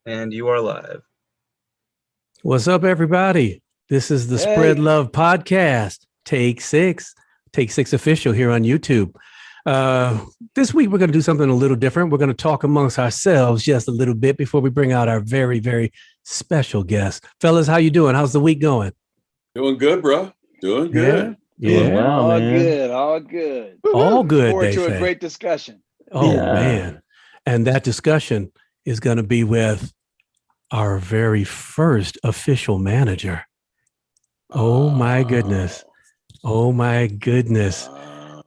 And you are live. What's up, everybody? This is the Spread Love Podcast, Take Six official here on YouTube. This week, we're going to do something a little different. We're going to talk amongst ourselves just a little bit before we bring out our very, very special guest. Fellas, how you doing? How's the week going? Doing good, bro. Doing good. Yeah. Well, all man. good, all good. All good, Forward they to say. a great discussion. Oh, Yeah. man. And that discussion is going to be with our very first official manager. Oh, my goodness. Oh, my goodness.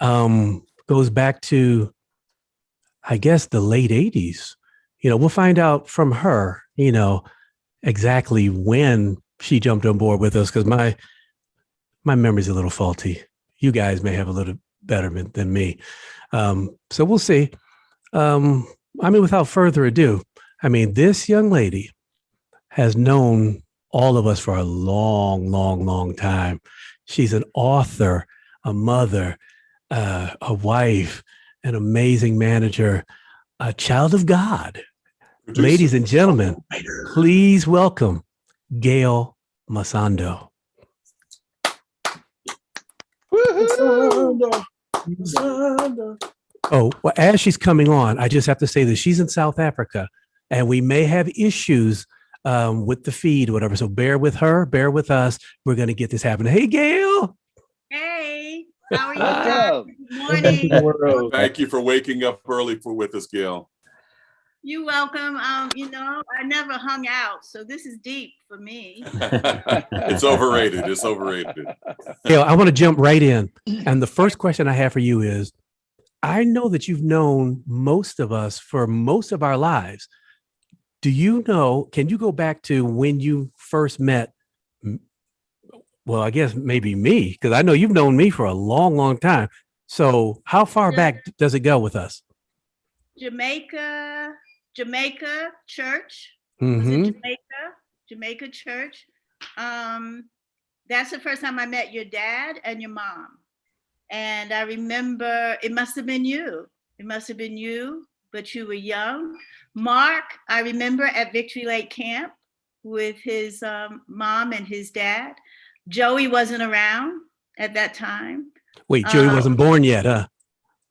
Goes back to, I guess, the late 80s. We'll find out from her, exactly when she jumped on board with us, because my memory's a little faulty. You guys may have a little betterment than me. So we'll see. Without further ado, this young lady has known all of us for a long, long, long time. She's an author, a mother, a wife, an amazing manager, a child of God. Producer. Ladies and gentlemen, please welcome Gail Masondo. Oh, well, as she's coming on, I just have to say that she's in South Africa and we may have issues with the feed or whatever. So bear with her, bear with us. We're going to get this happening. Hey, Gail. Hey, how are you? Good morning. Thank you for waking up early with us, Gail. You're welcome. I never hung out, so this is deep for me. It's overrated. It's overrated. Gail, I want to jump right in. And the first question I have for you is, I know that you've known most of us for most of our lives. Can you go back to when you first met? Well, I guess maybe me, because I know you've known me for a long, long time. So how far back does it go with us? Jamaica church. Mm-hmm. Was it Jamaica church. That's the first time I met your dad and your mom. And I remember it must have been you. But you were young. Mark, I remember at Victory Lake Camp with his mom and his dad. Joey wasn't around at that time. Wait, Joey wasn't born yet, huh?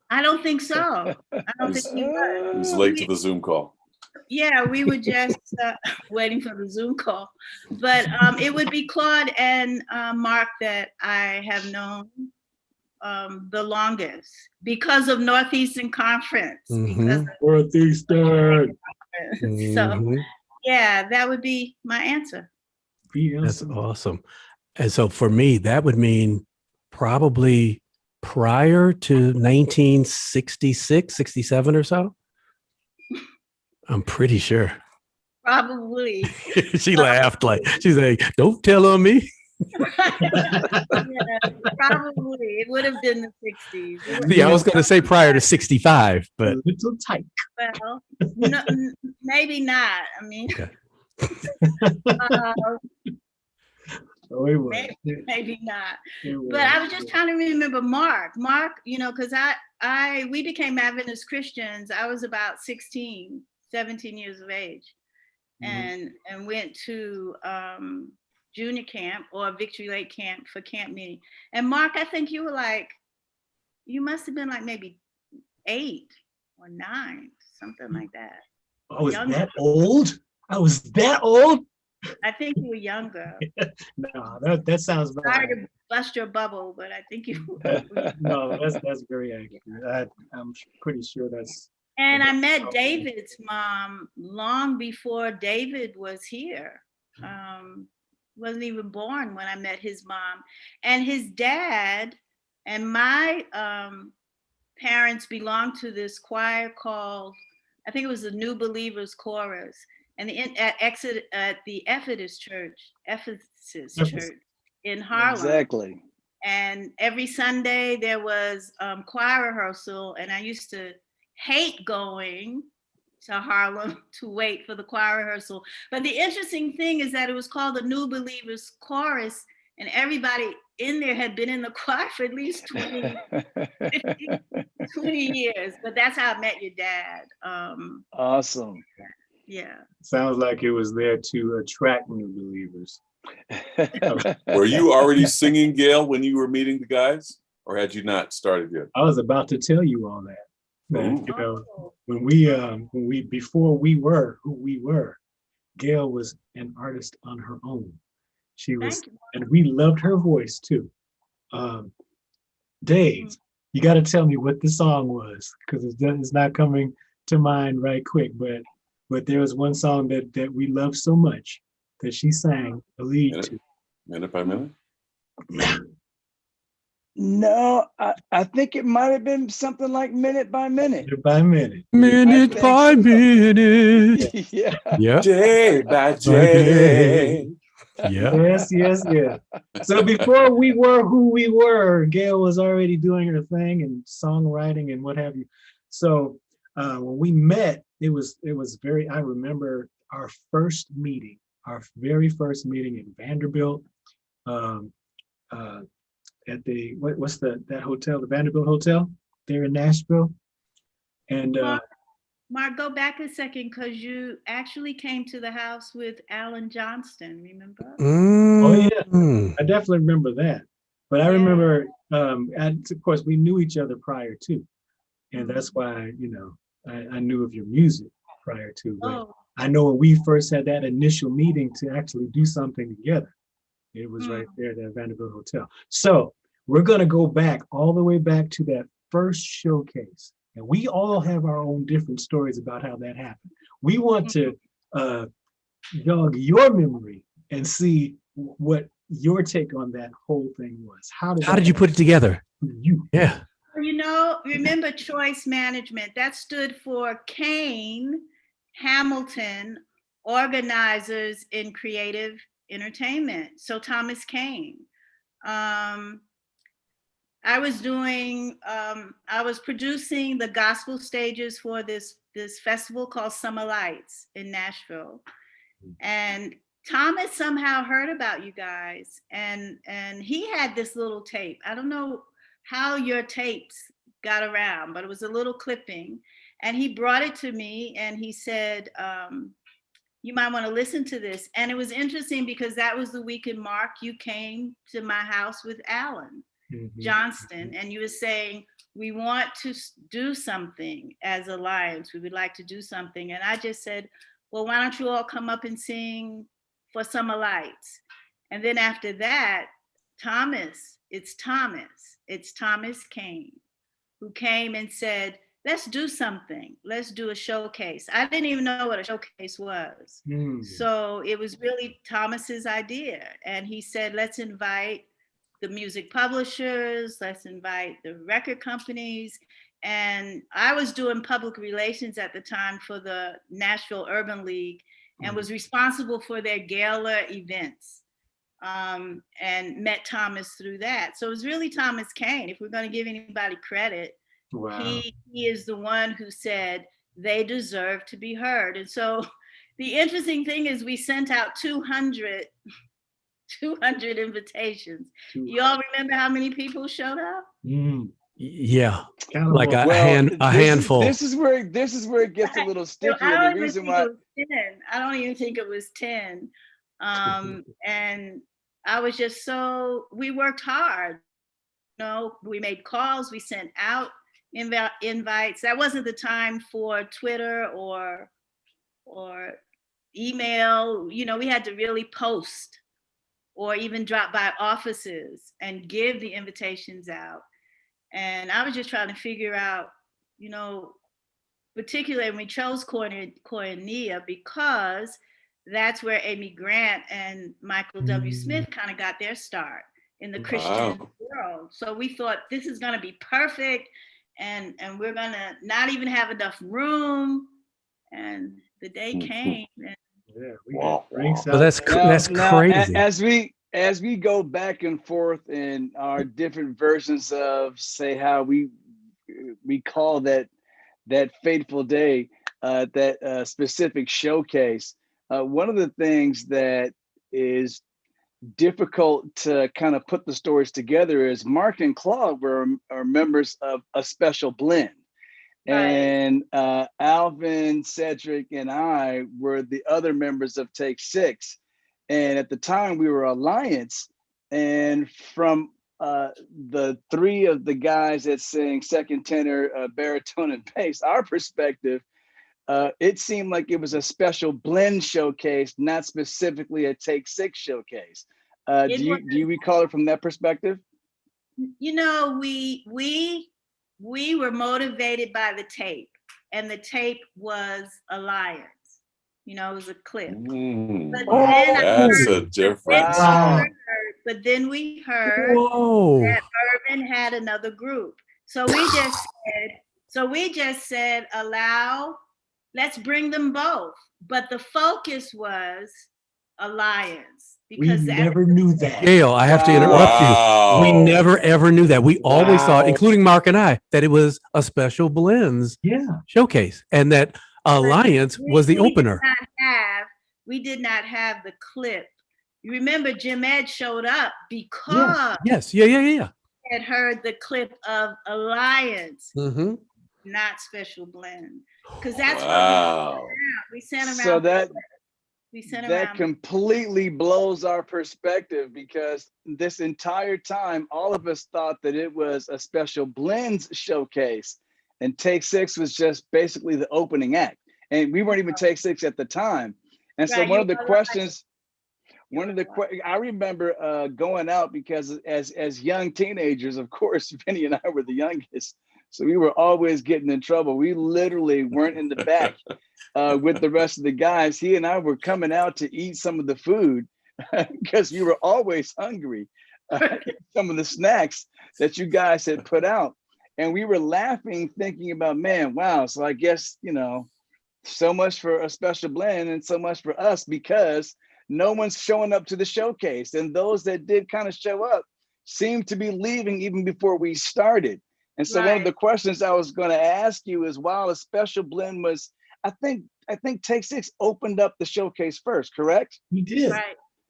I don't think so. I don't think he was. He was late to the Zoom call. Yeah, we were just waiting for the Zoom call. But it would be Claude and Mark that I have known the longest because of Northeastern Conference. Mm-hmm. Northeastern. So, yeah, that would be my answer. That's awesome. And so for me, that would mean probably prior to 1966, 67 or so. I'm pretty sure. Probably. She laughed she's like, don't tell on me. Yeah, probably. It would have been the 60s. Yeah, I was going to say prior to 65, but. A little tight. Well, no, maybe not. Maybe not. But I was just trying to remember Mark, because we became Adventist Christians. I was about 16, 17 years of age, and went to junior camp or Victory Lake Camp for camp meeting. And Mark, I think you must have been like maybe 8 or 9, something like that. I was that old? I was that old? I think you were younger. No, that sounds bad. Sorry to bust your bubble, but I think you No, that's very accurate. I'm pretty sure that's. And I met David's mom long before David was here. Wasn't even born when I met his mom. And his dad and my parents belonged to this choir called, I think it was the New Believers Chorus. And at the Ephesus Church in Harlem. Exactly. And every Sunday there was choir rehearsal, and I used to hate going to Harlem to wait for the choir rehearsal. But the interesting thing is that it was called the New Believers Chorus, and everybody in there had been in the choir for at least 20 years. But that's how I met your dad. Awesome. Yeah. Sounds like it was there to attract new believers. Were you already singing, Gail, when you were meeting the guys, or had you not started yet? I was about to tell you all that. Ooh. You know, when we before we were who we were, Gail was an artist on her own. She was, Thank you. and we loved her voice too. Dave, you got to tell me what the song was, because it's not coming to mind right quick. But there was one song that we loved so much that she sang the lead to. Minute by minute? No, I think it might have been something like minute by minute. Minute by minute. Minute think by so. minute. Yeah. Yeah. Day by day. Yeah. Yes. So before we were who we were, Gail was already doing her thing and songwriting and what have you. So when we met, it was very, I remember our first meeting, our very first meeting in Vanderbilt, at the, what's that hotel, the Vanderbilt Hotel there in Nashville. And Mark, go back a second, because you actually came to the house with Alan Johnston, remember? oh yeah, Mm. I definitely remember that. But I remember, and of course, we knew each other prior to, and that's why, you know, I knew of your music prior to. But Oh, I know when we first had that initial meeting to actually do something together, it was right there at that Vanderbilt Hotel. So we're gonna go back all the way back to that first showcase, and we all have our own different stories about how that happened. We want to jog your memory and see what your take on that whole thing was. How Did you put it together? You. Yeah. you know, remember choice management, that stood for Kane Hamilton Organizers in Creative Entertainment. So Thomas Kane. I was producing the gospel stages for this festival called Summer Lights in Nashville. And Thomas somehow heard about you guys, and he had this little tape. I don't know how your tapes got around, but it was a little clipping. And he brought it to me and he said, you might want to listen to this. And it was interesting because that was the weekend, Mark, you came to my house with Alan Johnston, and you were saying, we want to do something as Alliance. We would like to do something. And I just said, well, why don't you all come up and sing for Summer Lights? And then after that, it's Thomas Kane, who came and said, let's do something. Let's do a showcase. I didn't even know what a showcase was. So it was really Thomas's idea. And he said, let's invite the music publishers, let's invite the record companies. And I was doing public relations at the time for the Nashville Urban League and was responsible for their gala events, and met Thomas through that. So it was really Thomas Kane. If we're going to give anybody credit, he is the one who said they deserve to be heard. And so the interesting thing is we sent out 200 invitations. You all remember how many people showed up? Yeah. Like Well, a handful. This is where it gets a little sticky. I The reason why I don't even think it was 10. And I was just we worked hard. You know, we made calls, we sent out invites. That wasn't the time for Twitter or email. You know, we had to really post or even drop by offices and give the invitations out. And I was just trying to figure out, you know, particularly when we chose Koinonia, because that's where Amy Grant and Michael W. Smith kind of got their start in the Christian world. So we thought this is going to be perfect, and we're going to not even have enough room. And the day came. And So that's crazy. As we go back and forth in our different versions of, say, how we call that fateful day, that specific showcase, one of the things that is difficult to kind of put the stories together is Mark and Claude are members of a special blend. And Alvin, Cedric, and I were the other members of Take Six. And at the time, we were Alliance. And from the three of the guys that sing second tenor, baritone, and bass, our perspective, it seemed like it was a special blend showcase, not specifically a Take Six showcase. Do you recall it from that perspective? You know, we were motivated by the tape, and the tape was Alliance. You know, it was a clip. That's a difference. But then we heard that Urban had another group. So we just said, let's bring them both. But the focus was Alliance. We never knew that. Gail, I have to interrupt you. We never, ever knew that. We always thought, including Mark and I, that it was a special blends showcase and that Alliance was the opener. We did not have the clip. You remember Jim Ed showed up because had heard the clip of Alliance, not special blend. Because that's what we sent around. So that completely blows our perspective, because this entire time, all of us thought that it was a special blends showcase, and Take Six was just basically the opening act. And we weren't even Take Six at the time. And so one of the questions, I remember going out, because as young teenagers, of course, Vinny and I were the youngest. So we were always getting in trouble. We literally weren't in the back with the rest of the guys. He and I were coming out to eat some of the food because we were always hungry. Some of the snacks that you guys had put out. And we were laughing, thinking about, man, wow. So I guess, you know, so much for a special blend and so much for us, because no one's showing up to the showcase. And those that did kind of show up seemed to be leaving even before we started. And so one of the questions I was going to ask you is, while a special blend was, I think Take Six opened up the showcase first, correct? We did.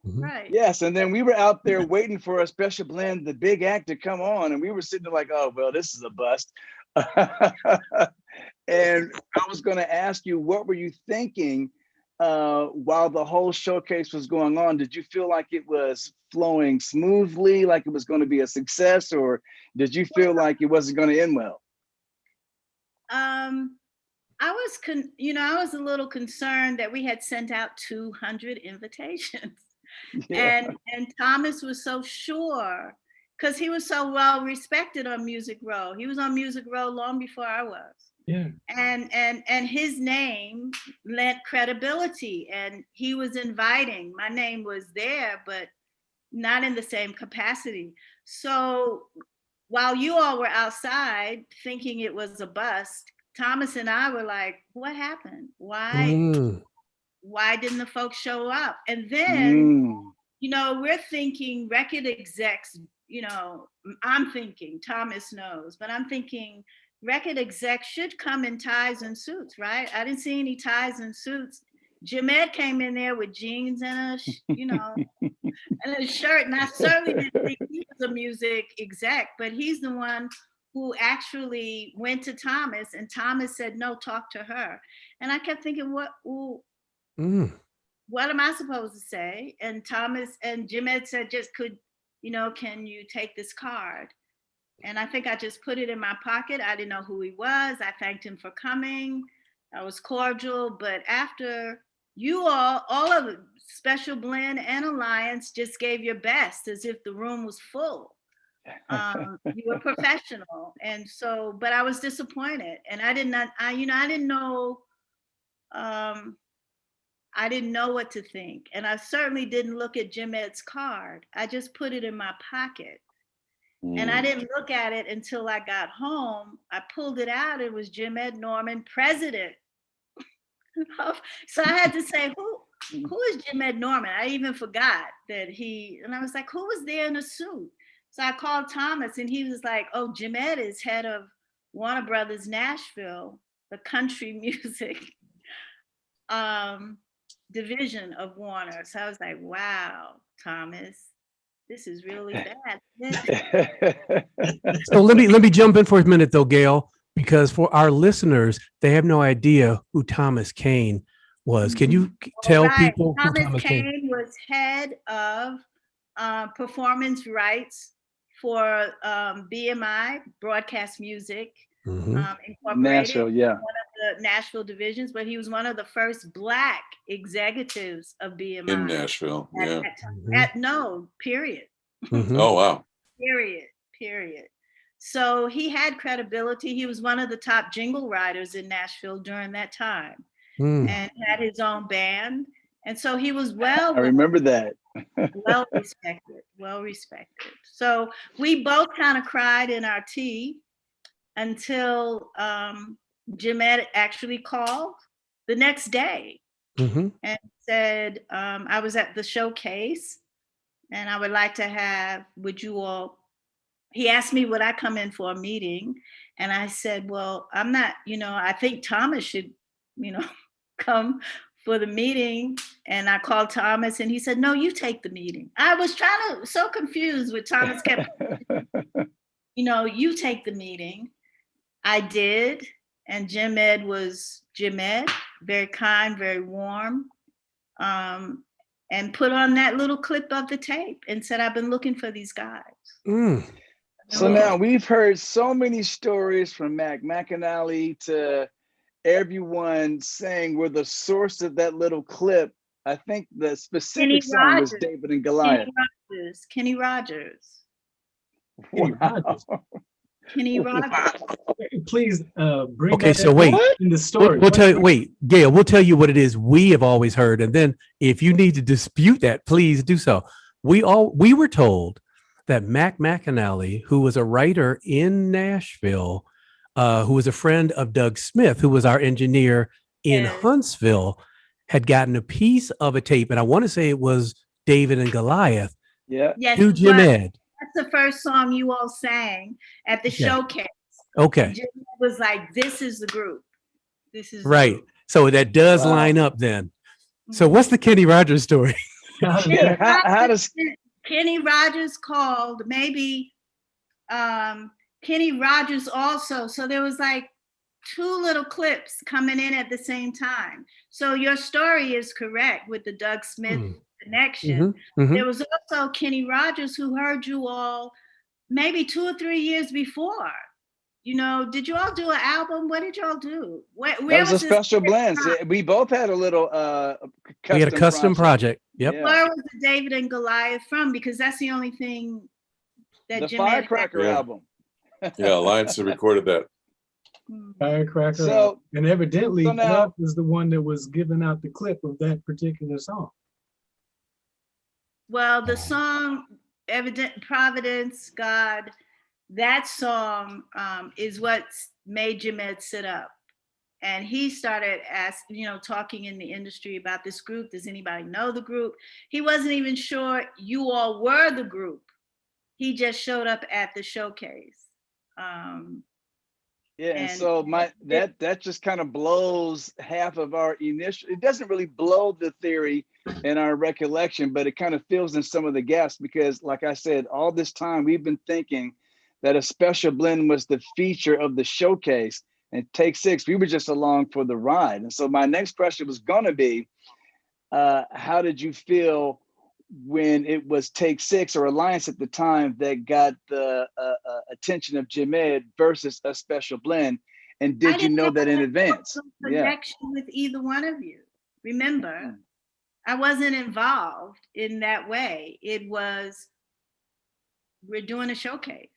Right. Yes, and then we were out there waiting for a special blend, the big act, to come on, and we were sitting there like, oh, well, this is a bust. And I was going to ask you, what were you thinking while the whole showcase was going on? Did you feel like it was flowing smoothly, like it was going to be a success, or did you feel like it wasn't going to end well? I was a little concerned that we had sent out 200 invitations. And Thomas was so sure, because he was so well respected on Music Row. He was on Music Row long before I was. Yeah. And his name lent credibility, and he was inviting. My name was there, but not in the same capacity. So while you all were outside thinking it was a bust, Thomas and I were like, what happened? Why didn't the folks show up? And then, you know, we're thinking record execs, you know, I'm thinking, Thomas knows, but I'm thinking record execs should come in ties and suits, right? I didn't see any ties and suits. Jim Ed came in there with jeans and and a shirt. And I certainly didn't think he was a music exec, but he's the one who actually went to Thomas, and Thomas said, no, talk to her. And I kept thinking, what am I supposed to say? And Thomas and Jim Ed said, can you take this card? And I think I just put it in my pocket. I didn't know who he was. I thanked him for coming. I was cordial. But after you all of it, Special Blend and Alliance just gave your best, as if the room was full. You were professional. And so, but I was disappointed. And I didn't know what to think. And I certainly didn't look at Jim Ed's card. I just put it in my pocket. And I didn't look at it until I got home. I pulled it out. It was Jim Ed Norman, president. So I had to say, who is Jim Ed Norman? I even forgot that and I was like, who was there in a suit? So I called Thomas, and he was like, oh, Jim Ed is head of Warner Brothers Nashville, the country music division of Warner. So I was like, wow, Thomas, this is really bad. So let me jump in for a minute though, Gail. Because for our listeners, they have no idea who Thomas Kane was. Can you tell people who Thomas Kane was head of performance rights for BMI, Broadcast Music Incorporated. Nashville, yeah. One of the Nashville divisions, but he was one of the first Black executives of BMI. In Nashville, yeah. Period. Oh, wow. Period. So he had credibility. He was one of the top jingle writers in Nashville during that time and had his own band. And so he was I remember that. well respected. So we both kind of cried in our tea until Jim Ed actually called the next day and said, I was at the showcase and I would like to have, he asked me, would I come in for a meeting? And I said, well, I'm not, I think Thomas should, come for the meeting. And I called Thomas and he said, no, you take the meeting. I was so confused with Thomas kept, you take the meeting. I did. And Jim Ed was Jim Ed, very kind, very warm. And put on that little clip of the tape and said, I've been looking for these guys. So now we've heard so many stories from Mac McAnally to everyone saying we're the source of that little clip. I think the specific song was David and Goliath. Kenny Rogers. Wow. Kenny Rogers. Please bring okay, so wait. In the story. We'll tell you, Gail, we'll tell you what it is we have always heard. And then if you need to dispute that, please do so. We were told that Mac McAnally, who was a writer in Nashville, who was a friend of Doug Smith, who was our engineer in Huntsville, had gotten a piece of a tape. And I want to say it was David and Goliath to Jim Ed. That's the first song you all sang at the showcase. Okay. Jim was like, this is the group. This is right. Group. So that does line up then. So what's the Kenny Rogers story? How does Kenny Rogers called, maybe Kenny Rogers also. So there was like two little clips coming in at the same time. So your story is correct with the Doug Smith connection. There was also Kenny Rogers who heard you all maybe 2 or 3 years before. Did you all do an album? What did y'all do? Where that was a special blend. We both had a little we had a custom project. Yep. Yeah. Where was the David and Goliath from? Because that's the only thing that the Jim Firecracker album. Yeah, Alliance had recorded that. Firecracker. So, and evidently, so now, Jeff was the one that was giving out the clip of that particular song. Well, the song Evident Providence, God, that song is what made Jim Ed sit up. And he started talking in the industry about this group. Does anybody know the group? He wasn't even sure you all were the group. He just showed up at the showcase. And so that just kind of blows half of our initial. It doesn't really blow the theory in our recollection, but it kind of fills in some of the gaps because, like I said, all this time we've been thinking that a special blend was the feature of the showcase. And Take 6, we were just along for the ride. And so my next question was going to be, how did you feel when it was Take 6 or Alliance at the time that got the attention of Jim Ed versus a special blend? And did you know that in advance? Connection with either one of you. Remember, I wasn't involved in that way. It was, we're doing a showcase.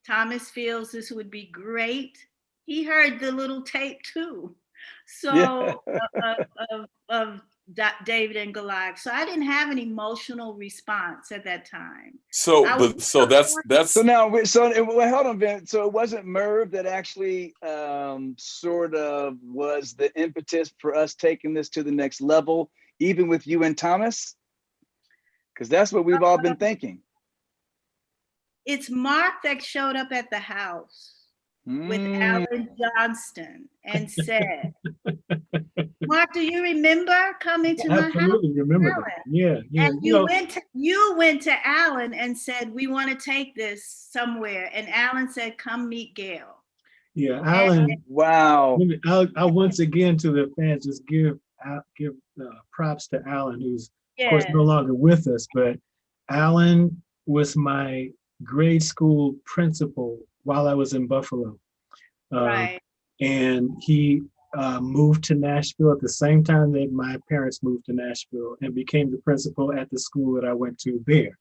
Thomas feels this would be great. He heard the little tape too. So of David and Goliath. So I didn't have an emotional response at that time. So that's so now hold on, Vin. So it wasn't Merv that actually sort of was the impetus for us taking this to the next level, even with you and Thomas? Because that's what we've all been thinking. It's Mark that showed up at the house with Alan Johnston and said, Mark, do you remember coming to my house? Absolutely remember that. Yeah. And you went to Alan and said, we want to take this somewhere. And Alan said, come meet Gail. Yeah, Alan. Wow. I'll once again to the fans just give props to Alan, who's of course no longer with us, but Alan was my grade school principal while I was in Buffalo. Right. And he moved to Nashville at the same time that my parents moved to Nashville and became the principal at the school that I went to there.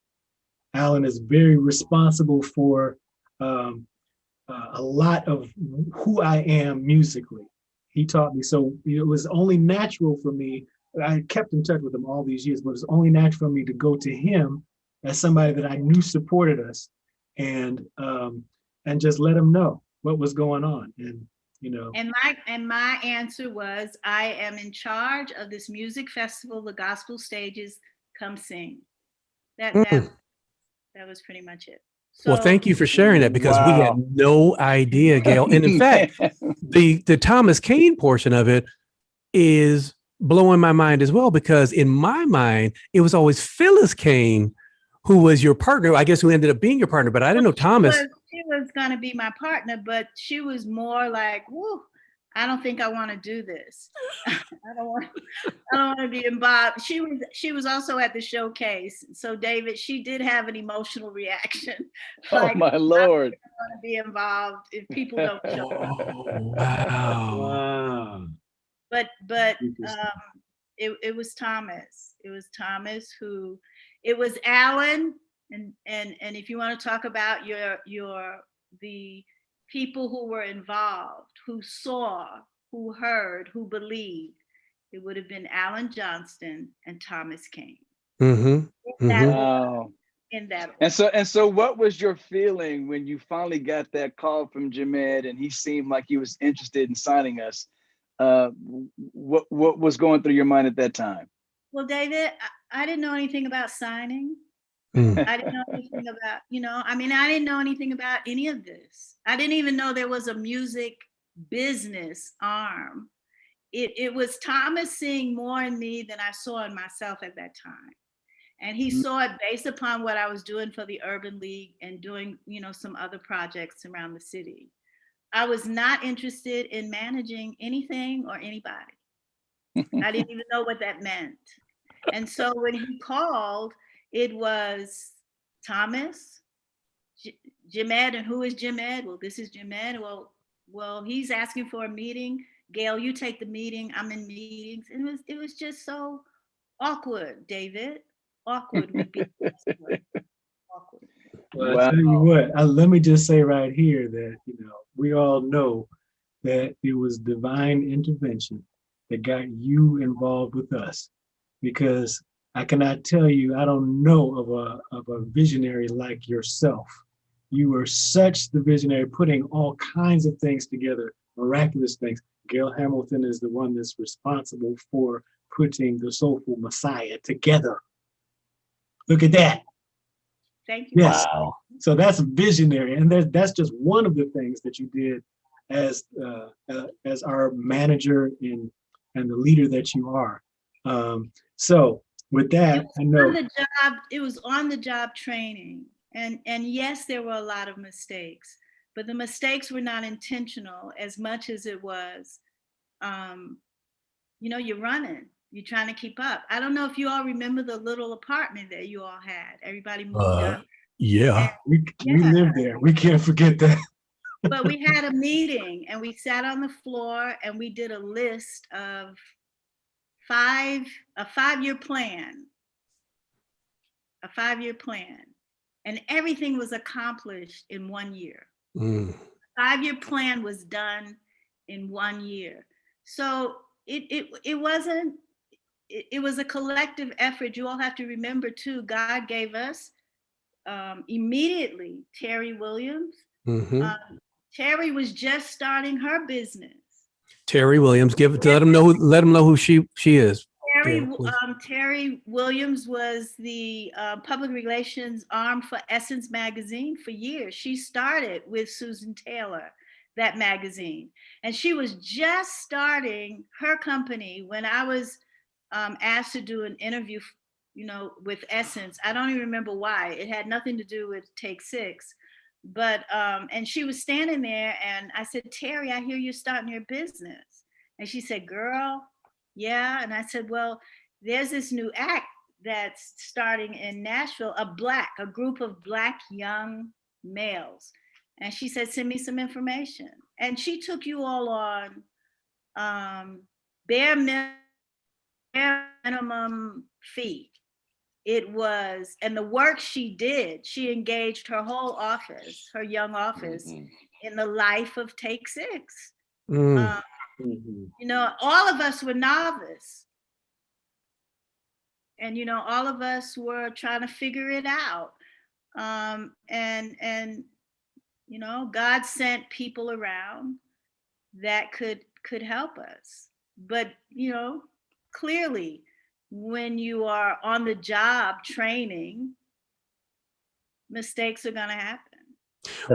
Alan is very responsible for a lot of who I am musically. He taught me, so it was only natural for me. I kept in touch with him all these years, but it was only natural for me to go to him as somebody that I knew supported us, and just let him know what was going on. And And my answer was, I am in charge of this music festival, the Gospel Stages. Come sing. That was pretty much it. So, well, thank you for sharing that, because we had no idea, Gail. And in fact, the Thomas Caine portion of it is blowing my mind as well, because in my mind, it was always Phyllis Caine who was your partner, I guess, who ended up being your partner, but I didn't know Thomas. She was going to be my partner, but she was more like, whoo, I don't think I want to do this. I don't want to be involved. She was also at the showcase. So David, she did have an emotional reaction. Like, oh my Lord. I want to be involved if people don't show up. Wow. But it was Thomas. It was Thomas who, it was Alan, and if you want to talk about the people who were involved, who saw, who heard, who believed, it would have been Alan Johnston and Thomas Caine. Mm-hmm. Wow. In that. And so what was your feeling when you finally got that call from Jamed and he seemed like he was interested in signing us? What was going through your mind at that time? Well, David, I didn't know anything about signing. I didn't know anything about, I didn't know anything about any of this. I didn't even know there was a music business arm. It was Thomas seeing more in me than I saw in myself at that time. And he saw it based upon what I was doing for the Urban League and doing, some other projects around the city. I was not interested in managing anything or anybody. I didn't even know what that meant. And so when he called, it was Thomas, Jamed, and who is Jamed? Well, this is Jamed. Well, he's asking for a meeting. Gail, you take the meeting. I'm in meetings. And it was just so awkward, David. Awkward would be awkward. Well, wow. I tell you what, let me just say right here that, we all know that it was divine intervention that got you involved with us, because I cannot tell you, I don't know of a visionary like yourself. You were such the visionary, putting all kinds of things together, miraculous things. Gail Hamilton is the one that's responsible for putting the Soulful Messiah together. Look at that. Thank you. Yes. Wow. So that's visionary. And that's just one of the things that you did as our manager and the leader that you are. So with that, I know it was on the job training. And yes, there were a lot of mistakes, but the mistakes were not intentional as much as it was, you're running, you're trying to keep up. I don't know if you all remember the little apartment that you all had. Everybody moved up. Yeah. We lived there. We can't forget that. But we had a meeting and we sat on the floor and we did a list of a 5-year plan. A 5-year plan. And everything was accomplished in 1 year. A 5-year plan was done in 1 year. So it was a collective effort. You all have to remember too, God gave us immediately Terry Williams. Terry was just starting her business. Terry Williams, let them know who she is. Terry Williams was the public relations arm for Essence magazine for years. She started with Susan Taylor, that magazine, and she was just starting her company when I was asked to do an interview, with Essence. I don't even remember why. It had nothing to do with Take 6, But and she was standing there, and I said, Terry, I hear you're starting your business. And she said, girl, yeah. And I said, well, there's this new act that's starting in Nashville, a group of Black young males. And she said, send me some information. And she took you all on bare minimum fee. It was, and the work she did, she engaged her whole office, her young office, in the life of Take Six. You know, all of us were novice. And, you know, all of us were trying to figure it out. And you know, God sent people around that could help us. But, you know, clearly, when you are on the job training, mistakes are going to happen.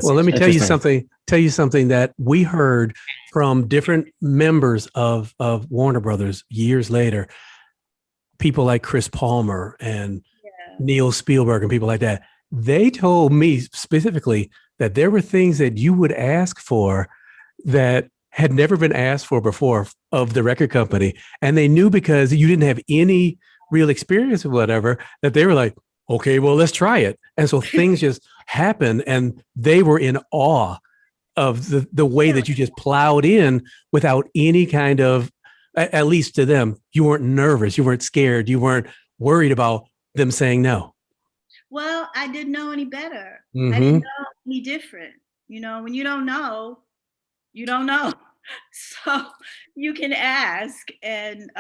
Well, let me tell you something that we heard from different members of Warner Brothers years later. People like Chris Palmer and Neil Spielberg and people like that. They told me specifically that there were things that you would ask for that had never been asked for before of the record company. And they knew, because you didn't have any real experience or whatever, that they were like, okay, well, let's try it. And so things just happened, and they were in awe of the way that you just plowed in without any kind of, at least to them, you weren't nervous, you weren't scared, you weren't worried about them saying no. Well, I didn't know any better. I didn't know any different. You know, when you don't know, you don't know. So you can ask, and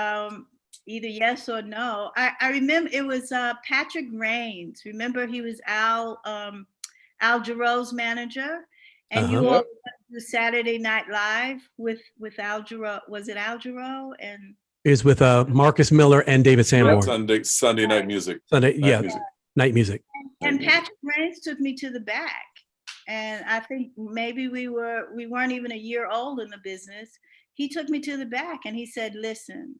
either yes or no. I remember it was Patrick Raines. Remember, he was Al Jarreau's manager, and you all went to Saturday Night Live with Al Jarreau. Was it Al Jarreau? And it was with Marcus Miller and David Sanborn. Sunday Night Music. Night music. And Patrick Raines took me to the back. And I think maybe we weren't even a year old in the business. He took me to the back and he said, listen,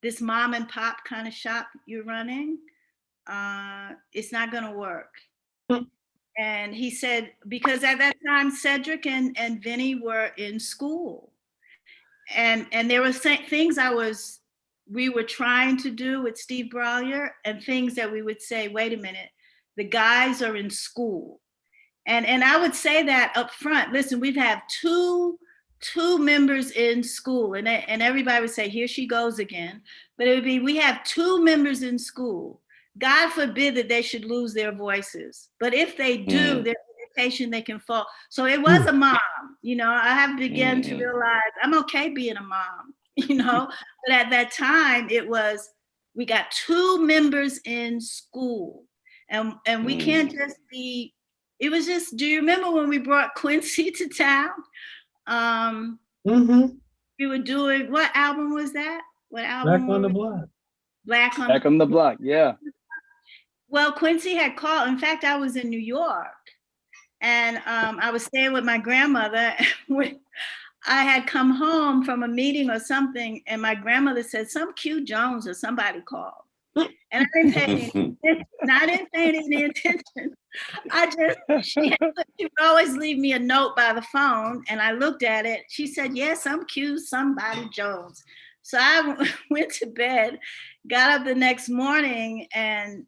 this mom and pop kind of shop you're running, it's not going to work. And he said, because at that time, Cedric and Vinny were in school. And there were things we were trying to do with Steve Brallier, and things that we would say, wait a minute, the guys are in school. And I would say that up front, listen, we've had two members in school, and everybody would say, here she goes again. But it would be, we have two members in school. God forbid that they should lose their voices. But if they do, their education, they can fall. So it was a mom, you know, I have begun to realize I'm okay being a mom, you know, but at that time it was, we got two members in school, and we can't just be, it was just, do you remember when we brought Quincy to town? We were doing, what album was that? What album? Black on the Block. Black on the Block, yeah. Well, Quincy had called. In fact, I was in New York, and I was staying with my grandmother. I had come home from a meeting or something, and my grandmother said, some Q Jones or somebody called. And I didn't pay any attention. I didn't pay any attention. She would always leave me a note by the phone, and I looked at it. She said, yes, some Q somebody Jones. So I went to bed, got up the next morning, and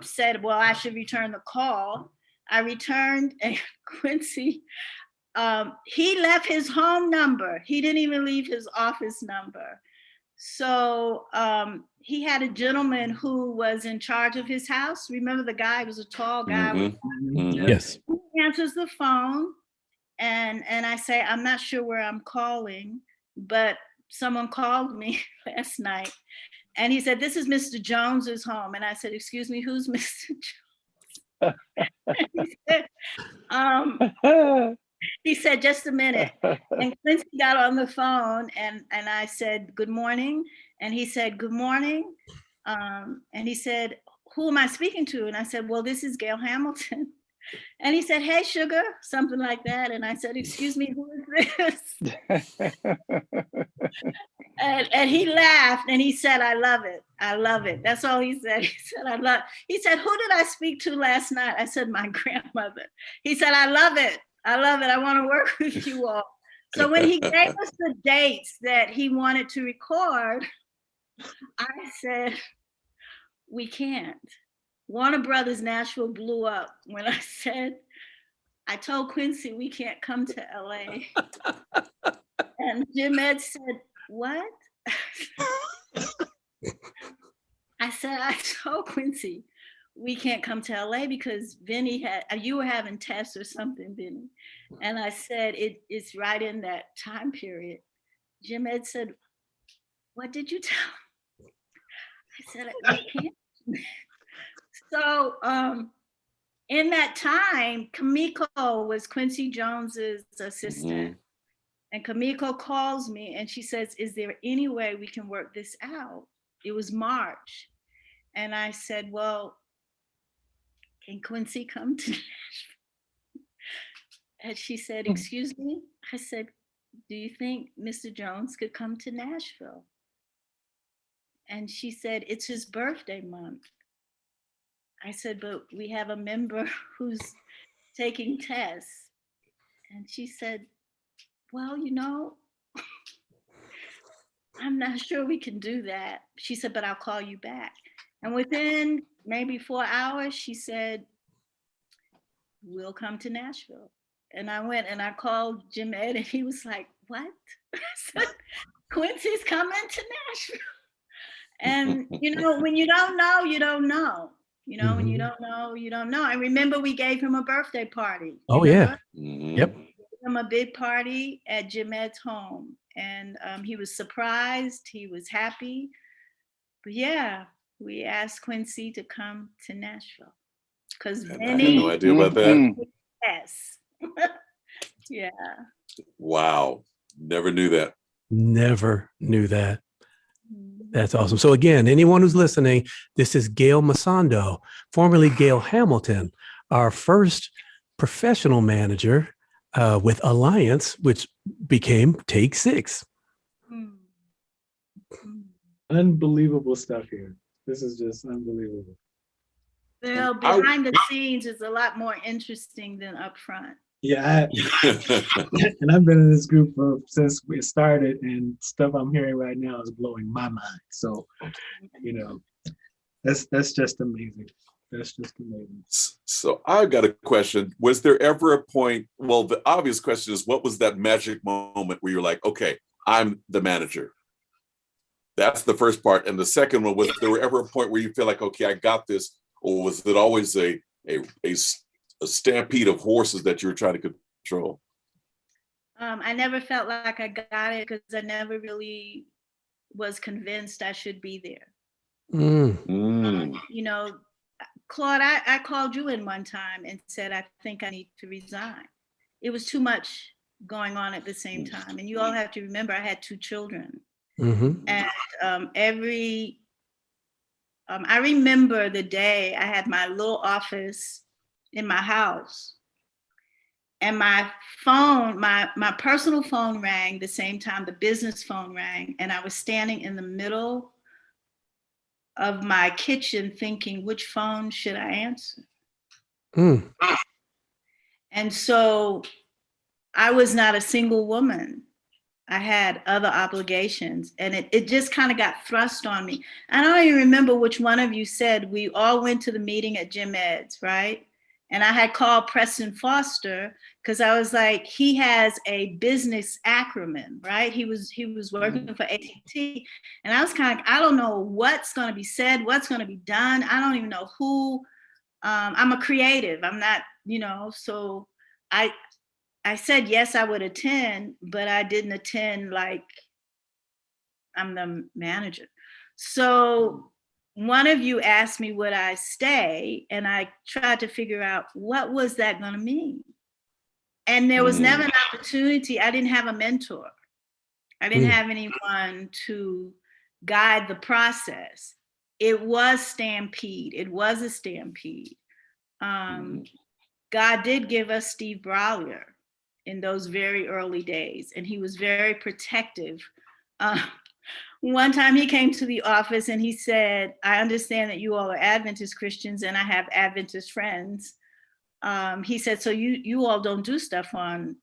said, well, I should return the call. I returned, and Quincy, he left his home number. He didn't even leave his office number. So he had a gentleman who was in charge of his house. Remember, the guy was a tall guy. Yes. He answers the phone, and I say, I'm not sure where I'm calling, but someone called me last night. And he said, this is Mr. Jones's home. And I said, excuse me, who's Mr. Jones? He said, just a minute. And Quincy got on the phone, and I said, good morning. And he said, good morning. And he said, who am I speaking to? And I said, well, this is Gail Hamilton. And he said, hey, sugar, something like that. And I said, excuse me, who is this? And he laughed, and he said, I love it. I love it. That's all he said. He said, he said, who did I speak to last night? I said, my grandmother. He said, I love it. I love it. I want to work with you all. So when he gave us the dates that he wanted to record, I said, we can't. Warner Brothers Nashville blew up when I said, I told Quincy we can't come to LA. And Jim Ed said, what? I said, I told Quincy we can't come to LA because Vinny you were having tests or something, Vinny. And I said, it's right in that time period. Jim Ed said, what did you tell him? I said, we can't. So in that time, Kamiko was Quincy Jones's assistant. And Kamiko calls me and she says, is there any way we can work this out? It was March. And I said, well, can Quincy come to Nashville? And she said, excuse me? I said, do you think Mr. Jones could come to Nashville? And she said, it's his birthday month. I said, but we have a member who's taking tests. And she said, well, you know, I'm not sure we can do that. She said, but I'll call you back. And within maybe 4 hours, she said, we'll come to Nashville. And I went and I called Jim Ed and he was like, what? I said, Quincy's coming to Nashville. And, you know, when you don't know, you don't know. You know, when you don't know, you don't know. I remember we gave him a birthday party. Oh, remember? yeah. Yep. We gave him a big party at Jim Ed's home. And he was surprised. He was happy. But yeah, we asked Quincy to come to Nashville. Because I had no idea about that. Yes. Yeah. Wow. Never knew that. Never knew that. That's awesome. So again, anyone who's listening, this is Gail Masondo, formerly Gail Hamilton, our first professional manager with Alliance, which became Take 6. Unbelievable stuff here. This is just unbelievable. Well, behind the scenes is a lot more interesting than up front. Yeah, and I've been in this group since we started, and stuff I'm hearing right now is blowing my mind. So, you know, that's just amazing. That's just amazing. So I've got a question. Was there ever a point? Well, the obvious question is, what was that magic moment where you're like, okay, I'm the manager? That's the first part. And the second one, was there ever a point where you feel like, okay, I got this, or was it always a stampede of horses that you were trying to control? I never felt like I got it because I never really was convinced I should be there. You know, Claude, I called you in one time and said, I think I need to resign. It was too much going on at the same time. And you all have to remember, I had 2 children. And I remember the day I had my little office in my house, and my phone, my personal phone rang the same time the business phone rang, and I was standing in the middle of my kitchen thinking, which phone should I answer? And so I was not a single woman. I had other obligations, and it just kind of got thrust on me. I don't even remember which one of you said we all went to the meeting at Jim Ed's, right? And I had called Preston Foster because I was like, he has a business acronym, right? He was working for AT&T, and I was kind of like, I don't know what's going to be said, what's going to be done. I don't even know who. I'm a creative. I'm not, you know. So I said yes, I would attend, but I didn't attend like I'm the manager. So one of you asked me, would I stay? And I tried to figure out what was that going to mean? And there was never an opportunity. I didn't have a mentor. I didn't have anyone to guide the process. It was stampede. It was a stampede. God did give us Steve Browlier in those very early days, and he was very protective One time he came to the office and he said, I understand that you all are Adventist Christians and I have Adventist friends. He said, so you all don't do stuff on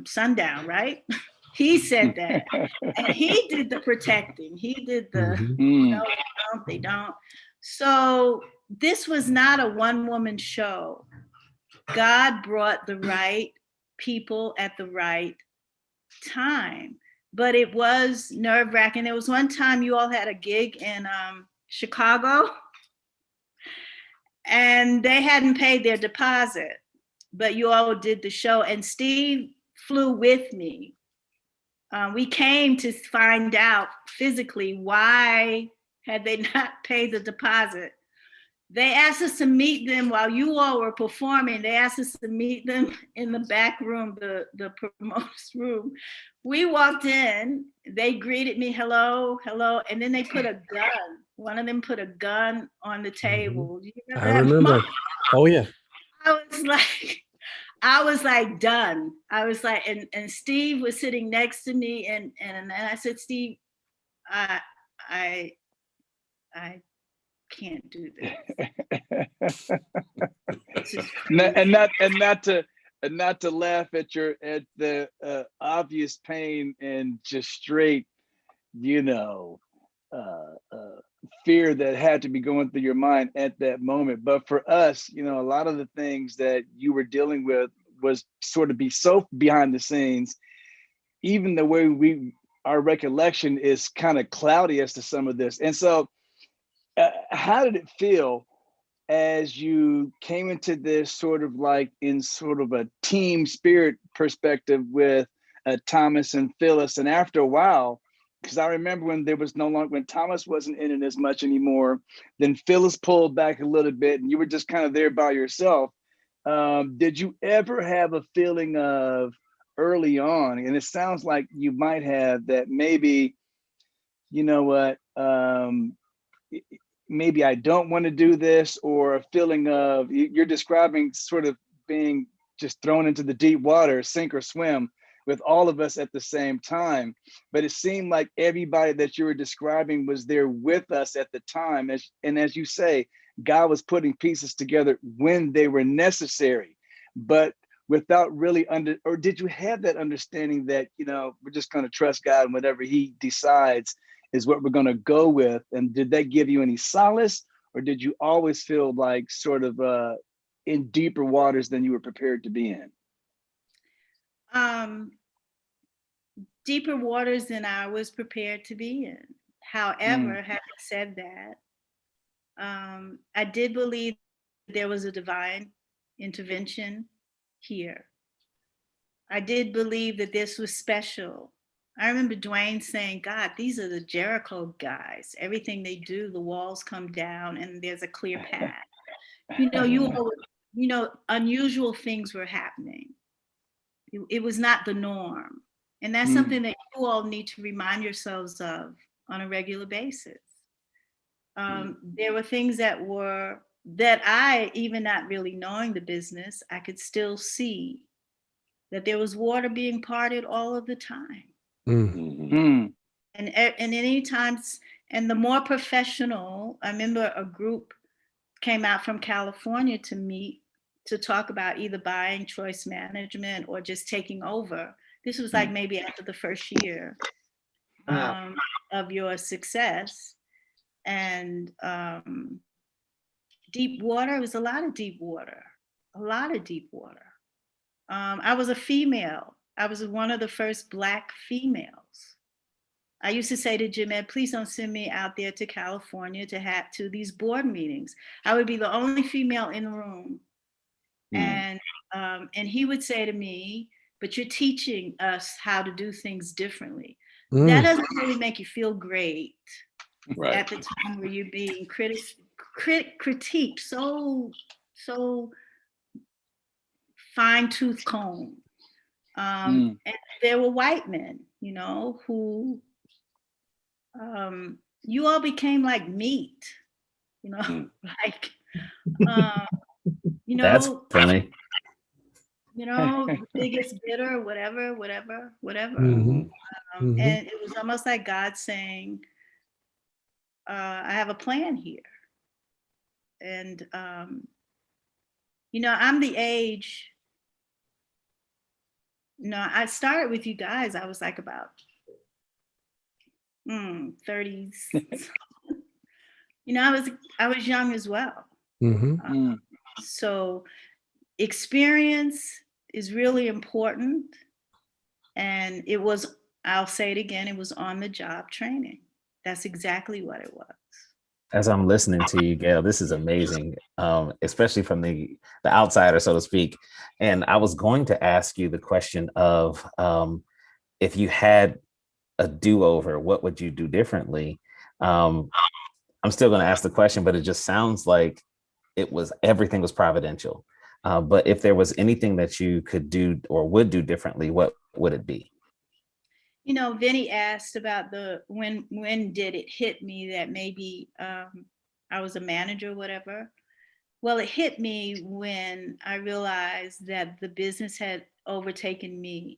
sundown, right? He said that. And he did the protecting. He did the, no, they don't. So this was not a one-woman show. God brought the right people at the right time. But it was nerve-wracking. There was one time you all had a gig in Chicago, and they hadn't paid their deposit, but you all did the show, and Steve flew with me. We came to find out physically why had they not paid the deposit. They asked us to meet them while you all were performing. They asked us to meet them in the back room, the promoter's room. We walked in, they greeted me, hello, hello, and then they put a gun. One of them put a gun on the table. Do you remember I remember. Oh, yeah. I was like done. I was like, and Steve was sitting next to me, and I said, Steve, I can't do this. and not to laugh at the obvious pain and just straight, fear that had to be going through your mind at that moment. But for us, a lot of the things that you were dealing with was sort of be so behind the scenes, even the way our recollection is kind of cloudy as to some of this. And so how did it feel as you came into this sort of like in sort of a team spirit perspective with Thomas and Phyllis? And after a while, because I remember when Thomas wasn't in it as much anymore, then Phyllis pulled back a little bit and you were just kind of there by yourself. Did you ever have a feeling of early on, and it sounds like you might have, that maybe, maybe I don't want to do this, or a feeling of, you're describing sort of being just thrown into the deep water, sink or swim, with all of us at the same time. But it seemed like everybody that you were describing was there with us at the time. And as you say, God was putting pieces together when they were necessary, but without really or did you have that understanding that, we're just going to trust God and whatever he decides is what we're going to go with? And did that give you any solace, or did you always feel like sort of in deeper waters than you were prepared to be in? Deeper waters than I was prepared to be in. However, having said that, I did believe there was a divine intervention here. I did believe that this was special. I remember Dwayne saying, God, these are the Jericho guys. Everything they do, the walls come down and there's a clear path. Unusual things were happening. It was not the norm. And that's something that you all need to remind yourselves of on a regular basis. There were things that I, even not really knowing the business, I could still see that there was water being parted all of the time. And any times, and the more professional, I remember a group came out from California to meet to talk about either buying choice management or just taking over. This was like maybe after the first year of your success. And deep water, it was a lot of deep water. I was a female. I was one of the first Black females. I used to say to Jim, please don't send me out there to California to these board meetings. I would be the only female in the room. And he would say to me, but you're teaching us how to do things differently. That doesn't really make you feel great at the time where you're being critiqued so fine-tooth comb. And there were white men, who you all became like meat, That's funny. The biggest bidder, whatever. And it was almost like God saying, I have a plan here. And, I'm the age, I started with you guys, I was like about 30s. I was young as well. So experience is really important. And I'll say it again, it was on the job training. That's exactly what it was. As I'm listening to you, Gail, this is amazing, especially from the outsider, so to speak. And I was going to ask you the question of if you had a do-over, what would you do differently? I'm still going to ask the question, but it just sounds like everything was providential. But if there was anything that you could do or would do differently, what would it be? Vinny asked about when did it hit me that maybe I was a manager or whatever. Well, it hit me when I realized that the business had overtaken me.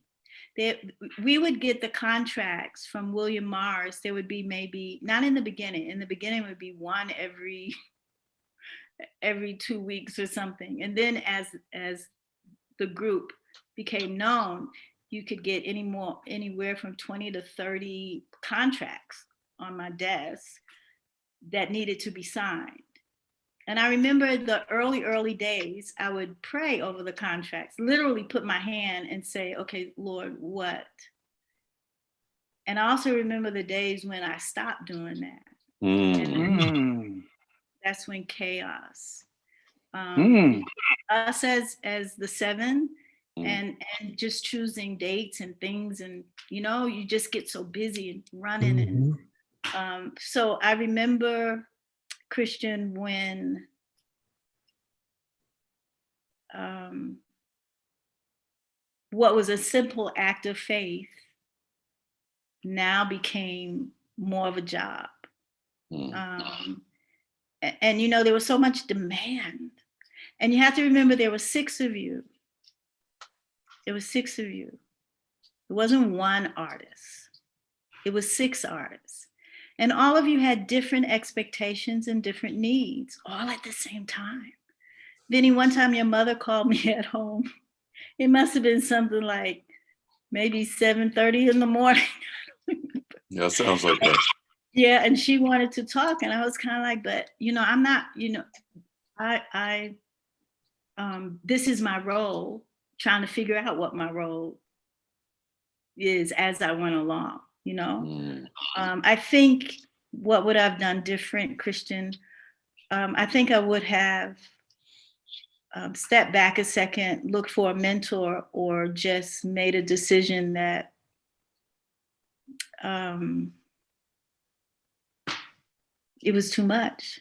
We would get the contracts from William Morris. There would be maybe, not in the beginning. In the beginning, it would be one every 2 weeks or something. And then as the group became known, you could get anywhere from 20 to 30 contracts on my desk that needed to be signed. And I remember the early days, I would pray over the contracts, literally put my hand and say, okay, Lord, what? And I also remember the days when I stopped doing that. And that's when chaos. Us as the seven, and just choosing dates and things, and you just get so busy and running. And so I remember, Christian, when what was a simple act of faith now became more of a job. And there was so much demand, and you have to remember there were 6 of you. It was 6 of you. It wasn't one artist. It was 6 artists. And all of you had different expectations and different needs, all at the same time. Vinny, one time your mother called me at home. It must have been something like maybe 7:30 in the morning. Yeah, sounds like that. Yeah, and she wanted to talk, and I was kind of like, but I'm not, I this is my role, trying to figure out what my role is as I went along, I think what would I've done different, Christian? I think I would have stepped back a second, looked for a mentor, or just made a decision that it was too much.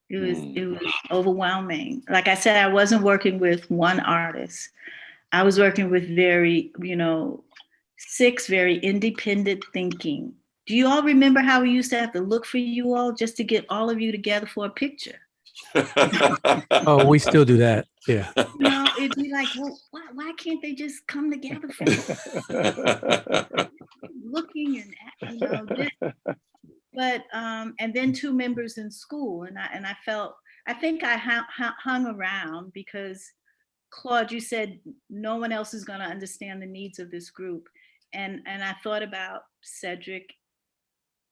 It was overwhelming. Like I said, I wasn't working with one artist. I was working with 6 very independent thinking. Do you all remember how we used to have to look for you all just to get all of you together for a picture? Oh, we still do that. Yeah. It'd be like, well, why can't they just come together for looking and this? But and then 2 members in school, and I think I hung around because, Claude, you said no one else is going to understand the needs of this group, and I thought about Cedric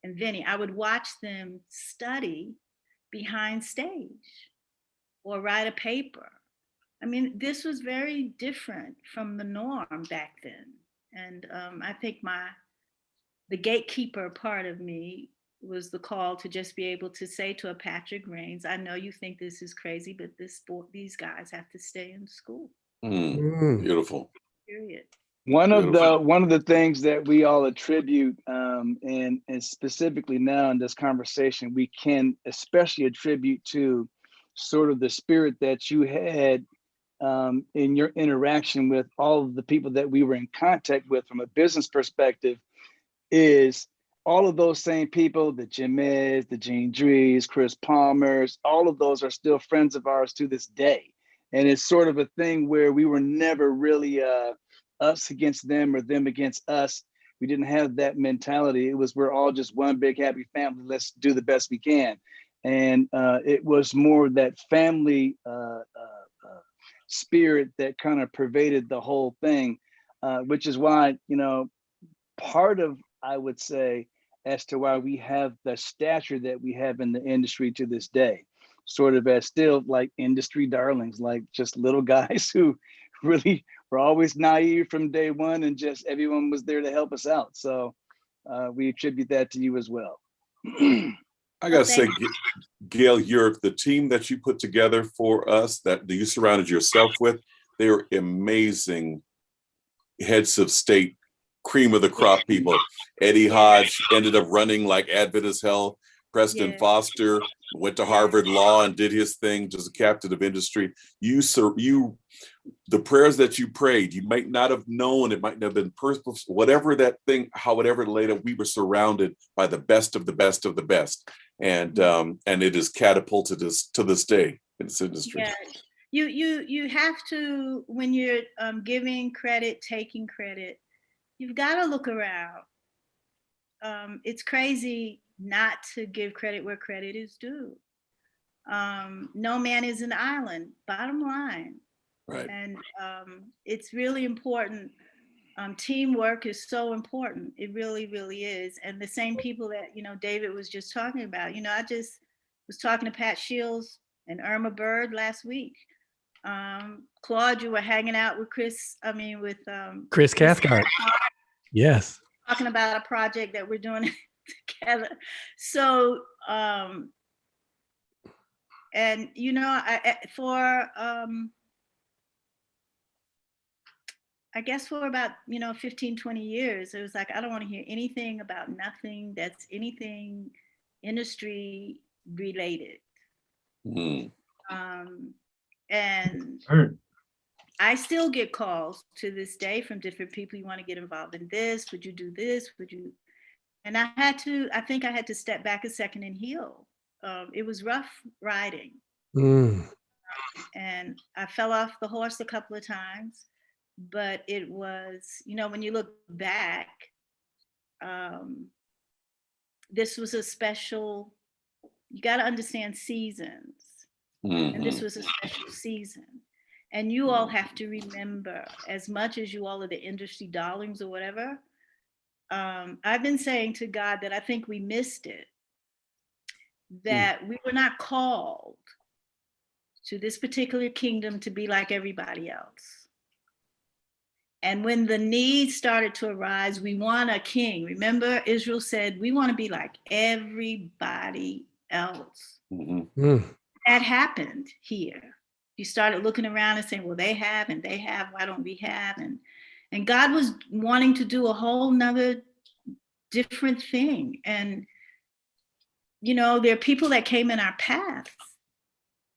and Vinny. I would watch them study behind stage or write a paper. I mean, this was very different from the norm back then, and I think the gatekeeper part of me was the call to just be able to say to a Patrick Rains, I know you think this is crazy, but these guys have to stay in school. Beautiful. Period. One of the things that we all attribute, and specifically now in this conversation, we can especially attribute to sort of the spirit that you had in your interaction with all of the people that we were in contact with from a business perspective, is all of those same people, the Jim Eds, the Gene Drees, Chris Palmers, all of those are still friends of ours to this day. And it's sort of a thing where we were never really us against them or them against us. We didn't have that mentality. It was, we're all just one big happy family. Let's do the best we can. And it was more that family spirit that kind of pervaded the whole thing, which is why, you know, part of, I would say, as to why we have the stature that we have in the industry to this day, sort of as still like industry darlings, like just little guys who really were always naive from day one, and just everyone was there to help us out. So we attribute that to you as well. I gotta say, Gail, the team that you put together for us, that you surrounded yourself with, they were amazing heads of state, cream of the crop people. Eddie Hodge ended up running like Advent as hell. Preston Foster went to Harvard Law and did his thing, just a captain of industry. The prayers that you prayed, you might not have known, it might not have been personal, whatever that thing, however later, we were surrounded by the best of the best of the best. And it is catapulted us to this day in this industry. Yeah. You have to, when you're giving credit, taking credit, you've got to look around. It's crazy not to give credit where credit is due. No man is an island, bottom line. Right. And it's really important. Teamwork is so important. It really, really is. And the same people that, you know, David was just talking about, you know, I just was talking to Pat Shields and Irma Bird last week. Claude, you were hanging out with Chris Cathcart. Yes. Talking about a project that we're doing together. So, and, you know, I guess for about, 15, 20 years, it was like, I don't want to hear anything about nothing that's anything industry related. Mm. And I still get calls to this day from different people. You want to get involved in this? Would you do this? Would you? And I think I had to step back a second and heal. It was rough riding. Mm. And I fell off the horse a couple of times. But it was, when you look back, this was a special, you got to understand seasons. Mm-hmm. And this was a special season. And you all have to remember, as much as you all are the industry darlings or whatever, I've been saying to God that I think we missed it, that we were not called to this particular kingdom to be like everybody else. And when the need started to arise, we want a king. Remember, Israel said, we want to be like everybody else. Mm-hmm. Mm. That happened here. You started looking around and saying, well, they have, and they have, why don't we have? And God was wanting to do a whole nother different thing. And, there are people that came in our path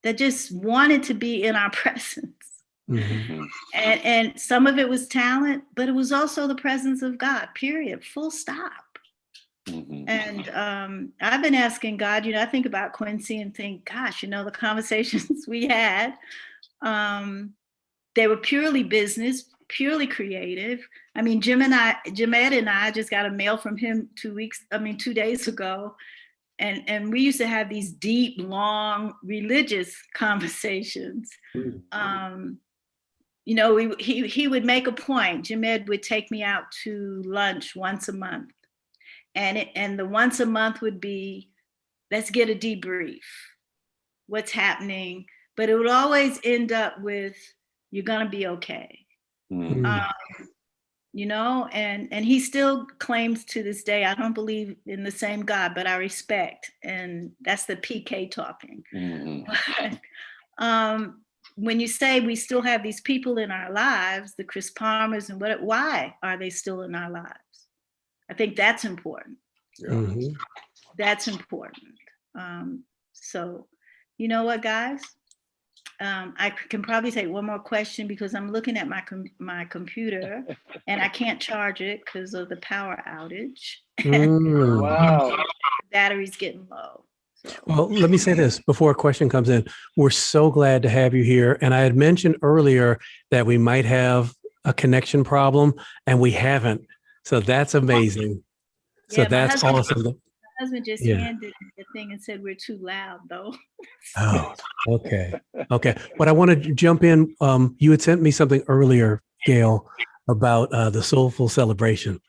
that just wanted to be in our presence. Mm-hmm. And some of it was talent, but it was also the presence of God, period, full stop. Mm-hmm. And I've been asking God, I think about Quincy and think, gosh, the conversations we had, they were purely business, purely creative. I mean, Jamed and I just got a mail from him 2 days ago. And we used to have these deep, long religious conversations. Mm-hmm. He would make a point. Jamed would take me out to lunch once a month. And the once a month would be, let's get a debrief. What's happening? But it would always end up with, you're going to be okay. Mm-hmm. And he still claims to this day, I don't believe in the same God, but I respect. And that's the PK talking. Mm-hmm. But, when you say we still have these people in our lives, the Chris Palmers and why are they still in our lives? I think that's important. Yeah. Mm-hmm. That's important. So, you know what, guys? I can probably take one more question because I'm looking at my computer and I can't charge it because of the power outage. Wow. The battery's getting low. So. Well, let me say this before a question comes in. We're so glad to have you here. And I had mentioned earlier that we might have a connection problem, and we haven't. So that's amazing. So Yeah, that's awesome. my husband just Yeah. handed the thing and said we're too loud though. Oh, okay. Okay. But I want to jump in. You had sent me something earlier, Gail, about the Soulful Celebration,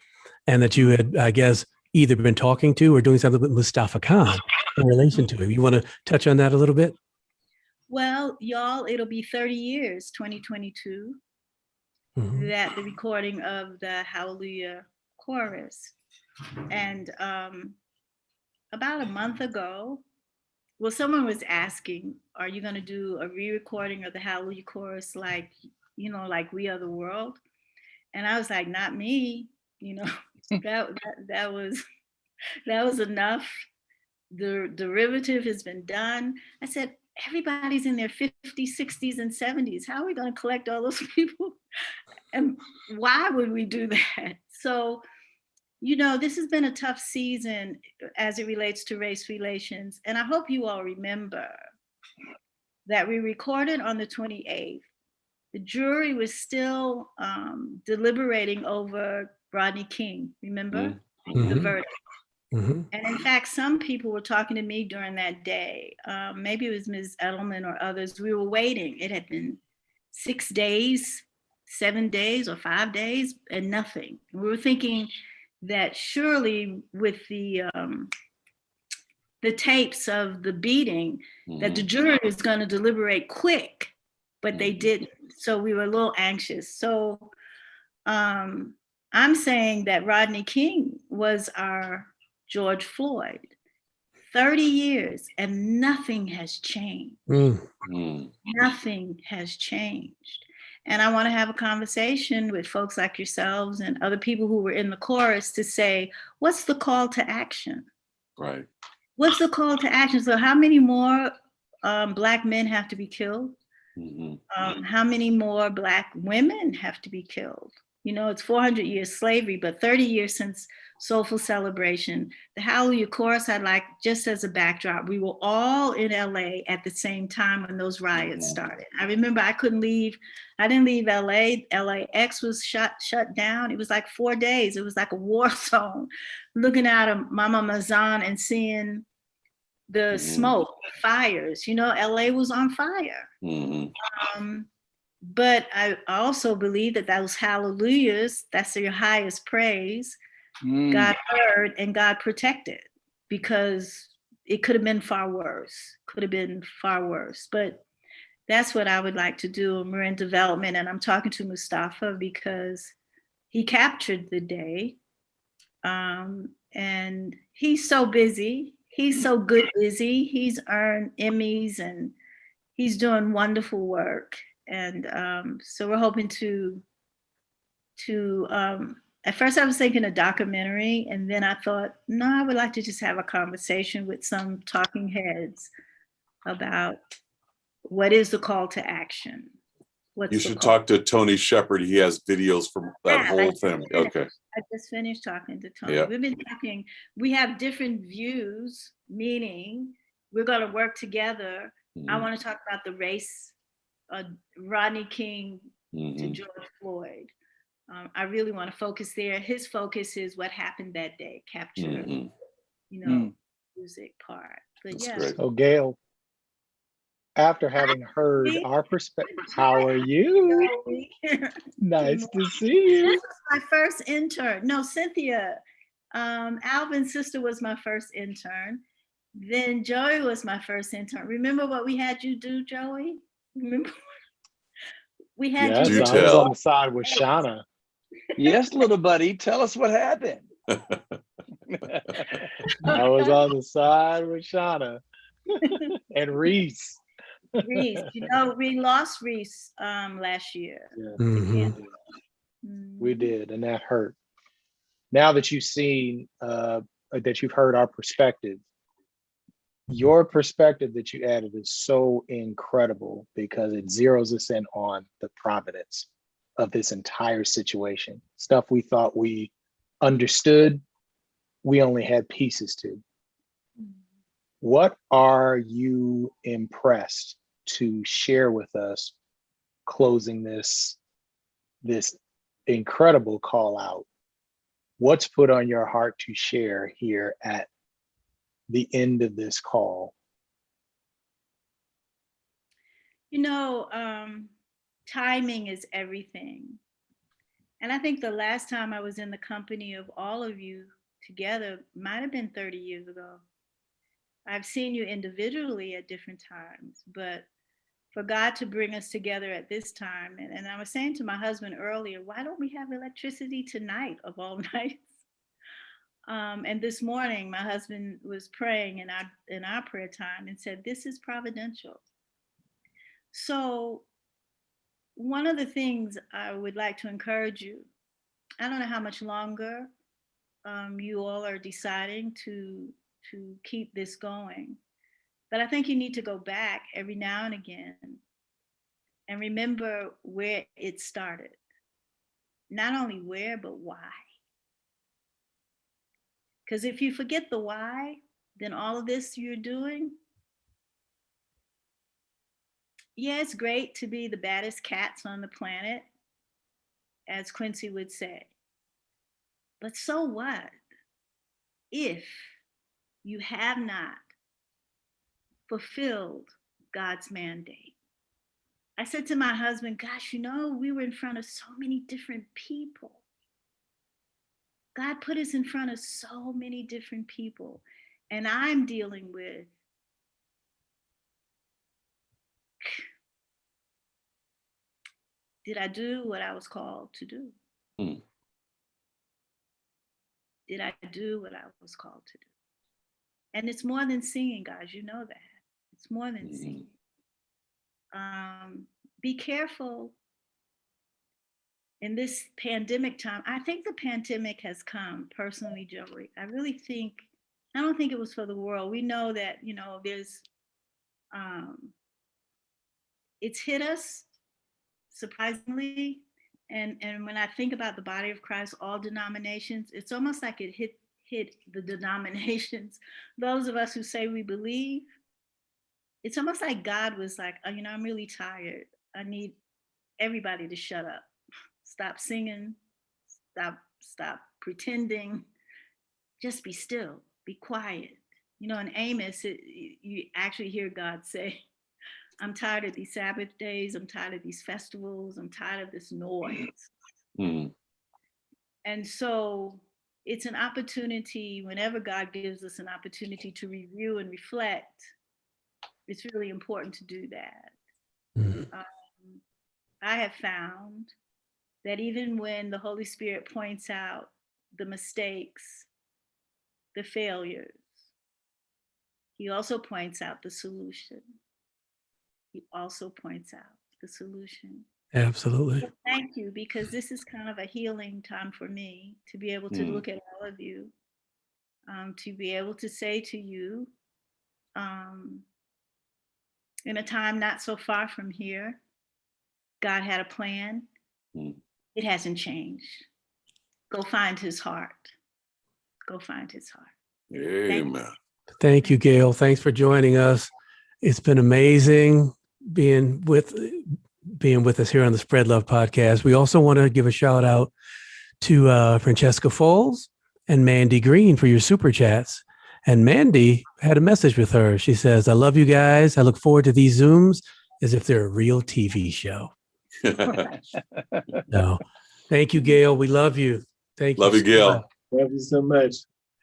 and that you had, I guess, either been talking to or doing something with Mustafa Khan in relation to it. You want to touch on that a little bit? Well, y'all, it'll be 30 years, 2022, Mhm. that the recording of the Hallelujah chorus. And about a month ago, well, someone was asking, are you going to do a re-recording of the Hallelujah chorus like, like We Are the World? And I was like, not me, that was enough. The derivative has been done. I said, everybody's in their 50s, 60s, and 70s. How are we going to collect all those people? And why would we do that? So, this has been a tough season as it relates to race relations. And I hope you all remember that we recorded on the 28th. The jury was still deliberating over Rodney King, remember? Mm-hmm. The verdict. Mm-hmm. And in fact, some people were talking to me during that day. Maybe it was Ms. Edelman or others. We were waiting. It had been 6 days, 7 days, or 5 days, and nothing. We were thinking that surely with the tapes of the beating, that the jury was going to deliberate quick, but they didn't. So we were a little anxious. So I'm saying that Rodney King was our George Floyd. 30 years and nothing has changed. Nothing has changed. And I want to have a conversation with folks like yourselves and other people who were in the chorus to say, what's the call to action? Right. What's the call to action? So how many more Black men have to be killed? How many more Black women have to be killed? It's 400 years slavery, but 30 years since Soulful Celebration. The Hallelujah Chorus, I'd like, just as a backdrop, we were all in LA at the same time when those riots started. I remember I didn't leave LA. LAX was shut down. It was like 4 days. It was like a war zone. Looking out of Mama Mazan and seeing the smoke, fires, LA was on fire. But I also believe that those hallelujahs, that's your highest praise, God heard and God protected, because it could have been far worse, But that's what I would like to do. And we're in development, and I'm talking to Mustafa because he captured the day. And he's so busy. He's so good busy. He's earned Emmys and he's doing wonderful work. And so we're hoping to at first I was thinking a documentary, and then I thought, no, I would like to just have a conversation with some talking heads about what is the call to action. You should talk to Tony Shepard. He has videos from that whole thing. Okay. I just finished talking to Tony. Yeah. We've been talking, we have different views, meaning we're going to work together. I want to talk about the race, Rodney King to George Floyd. I really want to focus there. His focus is what happened that day, capture, music part. But That's yeah. great. So Gail, after having heard our perspective, how are you? Nice to see you. This was my first intern. No, Cynthia, Alvin's sister was my first intern. Then Joey was my first intern. Remember what we had you do, Joey? Remember? We had yes, you I was on the side with Shauna. Yes, little buddy, tell us what happened. I was on the side with Shauna and Reese. Reese, we lost Reese last year. Yeah, we did, and that hurt. Now that you've seen, that you've heard our perspective, your perspective that you added is so incredible because it zeroes us in on the providence of this entire situation. Stuff we thought we understood, we only had pieces to. What are you impressed to share with us closing this incredible call out what's put on your heart to share here at the end of this call? Timing is everything. And I think the last time I was in the company of all of you together might have been 30 years ago. I've seen you individually at different times, but for God to bring us together at this time, and I was saying to my husband earlier, why don't we have electricity tonight of all nights? And this morning, my husband was praying in our prayer time and said, this is providential. So one of the things I would like to encourage you, I don't know how much longer you all are deciding to keep this going, but I think you need to go back every now and again and remember where it started. Not only where, but why. Because if you forget the why, then all of this you're doing, yeah, it's great to be the baddest cats on the planet, as Quincy would say. But so what if you have not fulfilled God's mandate? I said to my husband, gosh, we were in front of so many different people. God put us in front of so many different people. And I'm dealing with did I do what I was called to do? Did I do what I was called to do? And it's more than singing, guys. You know that. It's more than singing. Be careful in this pandemic time. I think the pandemic has come, personally, Joey. I don't think it was for the world. We know that, there's, it's hit us surprisingly. And when I think about the body of Christ, all denominations, it's almost like it hit the denominations. Those of us who say we believe, it's almost like God was like, I'm really tired. I need everybody to shut up. Stop singing. Stop pretending. Just be still. Be quiet. In Amos, you actually hear God say, I'm tired of these Sabbath days. I'm tired of these festivals. I'm tired of this noise. And so it's an opportunity, whenever God gives us an opportunity to review and reflect, it's really important to do that. I have found that even when the Holy Spirit points out the mistakes, the failures, he also points out the solution. He also points out the solution. Absolutely. So thank you, because this is kind of a healing time for me to be able to look at all of you, to be able to say to you, in a time not so far from here, God had a plan. It hasn't changed. Go find his heart. Go find his heart. Amen. Thank you, Gail. Thanks for joining us. It's been amazing being with us here on the Spread Love podcast. We also want to give a shout out to Francesca Foles and Mandy Green for your super chats. And Mandy had a message with her. She says, I love you guys. I look forward to these Zooms as if they're a real TV show. No. Thank you, Gail. We love you. Thank you. Love you, Gail. Love you so much.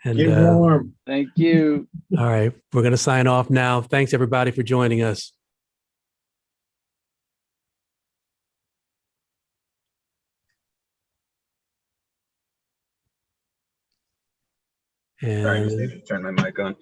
And get warm. Thank you. All right. We're going to sign off now. Thanks, everybody, for joining us. Sorry, I just need to turn my mic on.